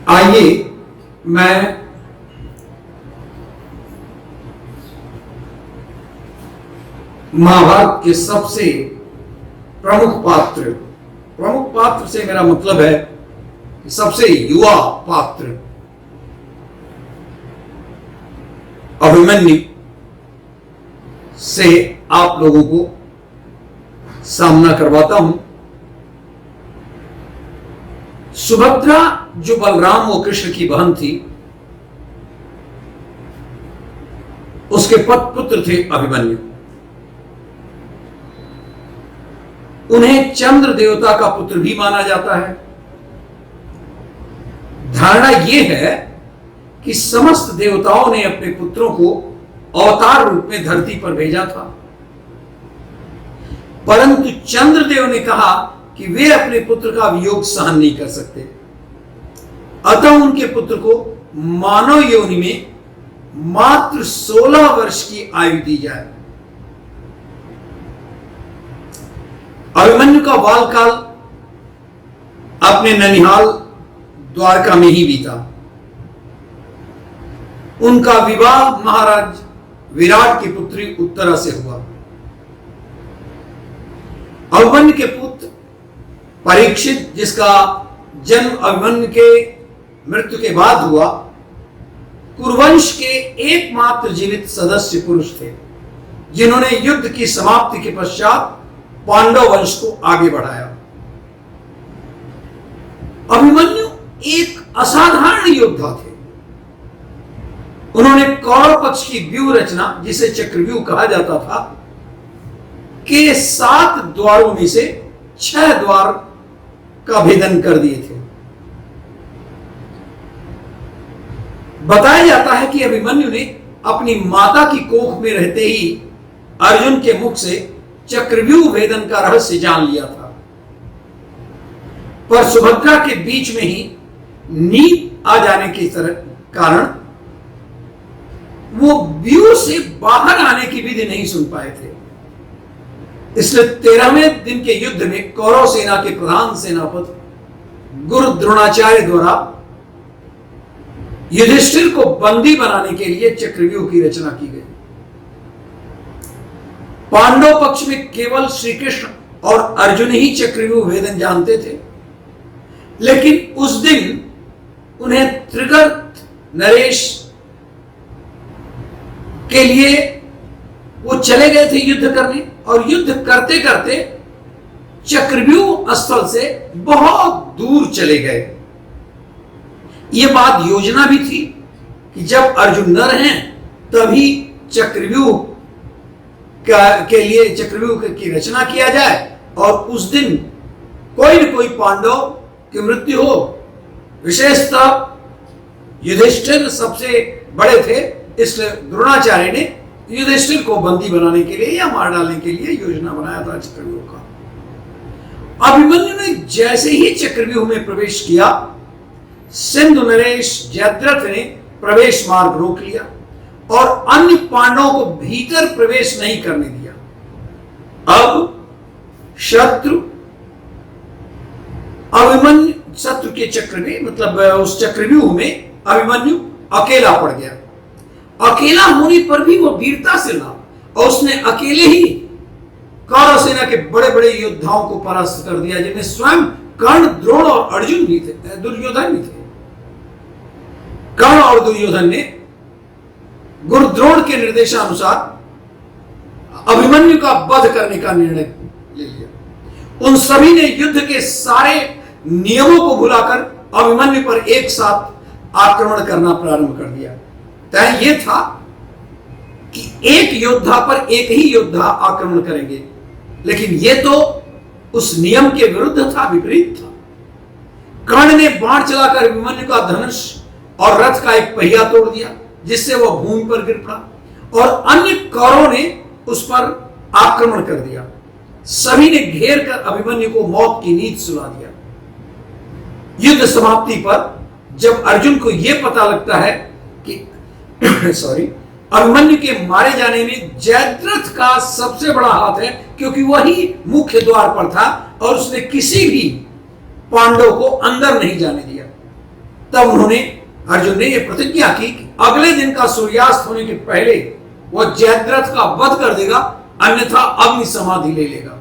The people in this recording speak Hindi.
आइए मैं महाभारत के सबसे प्रमुख पात्र से मेरा मतलब है कि सबसे युवा पात्र अभिमन्यु से आप लोगों को सामना करवाता हूं। सुभद्रा जो बलराम व कृष्ण की बहन थी, उसके पुत्र थे अभिमन्यु। उन्हें चंद्र देवता का पुत्र भी माना जाता है। धारणा यह है कि समस्त देवताओं ने अपने पुत्रों को अवतार रूप में धरती पर भेजा था, परंतु चंद्रदेव ने कहा कि वे अपने पुत्र का वियोग सहन नहीं कर सकते, अतः उनके पुत्र को मानव योनि में मात्र 16 वर्ष की आयु दी जाए। अभिमन्यु का बालकाल अपने ननिहाल द्वारका में ही बीता। उनका विवाह महाराज विराट की पुत्री उत्तरा से हुआ। अभिमन्यु के पुत्र परीक्षित, जिसका जन्म अभिमन्यु के मृत्यु के बाद हुआ, कुरुवंश के एकमात्र जीवित सदस्य पुरुष थे, जिन्होंने युद्ध की समाप्ति के पश्चात पांडव वंश को आगे बढ़ाया। अभिमन्यु एक असाधारण योद्धा थे। उन्होंने कौरव पक्ष की व्यूह रचना, जिसे चक्रव्यूह कहा जाता था, के 7 द्वारों में से 6 द्वार का भेदन कर दिए थे। बताया जाता है कि अभिमन्यु ने अपनी माता की कोख में रहते ही अर्जुन के मुख से चक्रव्यूह भेदन का रहस्य जान लिया था, पर सुभद्रा के बीच में ही नींद आ जाने के कारण वो व्यूह से बाहर आने की विधि नहीं सुन पाए थे। इसलिए 13वें दिन के युद्ध में कौरव सेना के प्रधान सेनापति गुरु द्रोणाचार्य द्वारा युधिष्ठिर को बंदी बनाने के लिए चक्रव्यूह की रचना की गई। पांडव पक्ष में केवल श्री कृष्ण और अर्जुन ही चक्रव्यूह भेदन जानते थे, लेकिन उस दिन उन्हें त्रिगर्त नरेश के लिए वो चले गए थे युद्ध करने, और युद्ध करते करते चक्रव्यूह स्थल से बहुत दूर चले गए। यह बात योजना भी थी कि जब अर्जुन न रहें तभी चक्रव्यूह के लिए चक्रव्यूह की रचना किया जाए, और उस दिन कोई न कोई पांडव की मृत्यु हो। विशेषतः युधिष्ठिर सबसे बड़े थे, इसलिए द्रोणाचार्य ने युधिष्ठिर को बंदी बनाने के लिए या मार डालने के लिए योजना बनाया था चक्रव्यूह का। अभिमन्यु ने जैसे ही चक्रव्यूह में प्रवेश किया, सिंधु नरेश जयद्रथ ने प्रवेश मार्ग रोक लिया और अन्य पांडवों को भीतर प्रवेश नहीं करने दिया। अब शत्रु के चक्र में, मतलब उस चक्रव्यूह में अभिमन्यु अकेला पड़ गया। अकेला होने पर भी वो वीरता से लड़ा, और उसने अकेले ही कौरव सेना के बड़े बड़े योद्धाओं को परास्त कर दिया, जिनमें स्वयं कर्ण, द्रोण और अर्जुन भी थे, दुर्योधन भी थे। कर्ण और दुर्योधन ने गुरु द्रोण के निर्देशानुसार अभिमन्यु का वध करने का निर्णय ले लिया। उन सभी ने युद्ध के सारे नियमों को भुलाकर अभिमन्यु पर एक साथ आक्रमण करना प्रारंभ कर दिया। तय यह था कि एक योद्धा पर एक ही योद्धा आक्रमण करेंगे, लेकिन यह तो उस नियम के विरुद्ध था, विपरीत था। कर्ण ने बाण चलाकर अभिमन्यु का धनुष और रथ का एक पहिया तोड़ दिया, जिससे वह भूमि पर गिर पड़ा, और अन्य कौरवों ने उस पर आक्रमण कर दिया। सभी ने घेर कर अभिमन्यु को मौत की नींद सुला दिया। युद्ध समाप्ति पर जब अर्जुन को यह पता लगता है कि अभिमन्यु के मारे जाने में जयद्रथ का सबसे बड़ा हाथ है, क्योंकि वही मुख्य द्वार पर था और उसने किसी भी पांडव को अंदर नहीं जाने दिया। तब उन्होंने अर्जुन ने यह प्रतिज्ञा की कि अगले दिन का सूर्यास्त होने के पहले वह जयद्रथ का वध कर देगा, अन्यथा अग्नि समाधि ले लेगा।